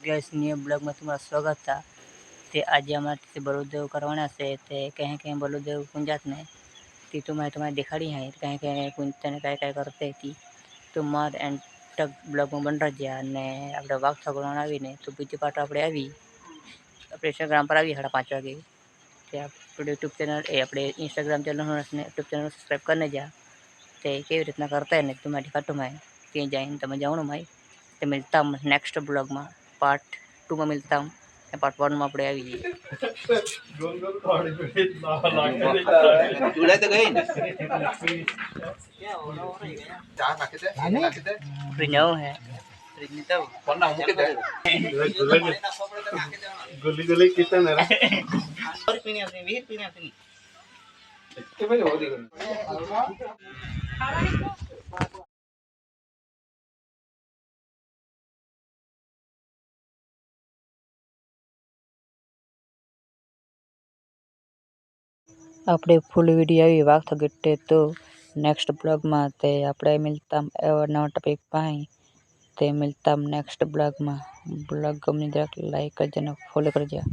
Gas new blog में तुम्हारा स्वागत था। ते आज हमारे बलुदेव करवाना से ते कहीं कहीं बलुदेव कुंजात ने ती तुम्हें दिखाड़ी है कहीं कहीं कुंजते ने कहीं करते थी तुम्हार एंड तक ब्लॉग में बन रहा ने આપણે વાઘ ઠાકોર આવીને તો બીજી પાટ આપણે આવી આપણે ઇન્સ્ટાગ્રામ પર આવી 5:30 વાગે તે આપણે યુટ્યુબ ચેનલ આપણે Instagram channel YouTube channel subscribe કરીને જા તે કેવી રીતના કરતા है ને तुम्हारी खाटू में ત્યાં જઈને તમે જાણો ભાઈ तो मिलता हूँ नेक्स्ट ब्लॉग में पार्ट 2 में मिलता हूँ पार्ट 1 में આપણે આવી જઈએ ચૂલા તો ગઈ ને ચા નાખી દે फ्रिज नो है ફ્રીજ ની તો કોના મૂકી દે ગોલી ગોલી કિતન રે और पीने अपने वीर पीने अपनी के भाई हो देखो આપણે ફૂલ વિડીયો આવી વાઘ ઠાકોર તો नेक्स्ट ब्लॉग में ते આપણે मिलता नवा टॉपिक पाई ते मिलता नेक्स्ट ब्लॉग में ब्लॉग गमनी लाइक कर देना फॉलो कर जा।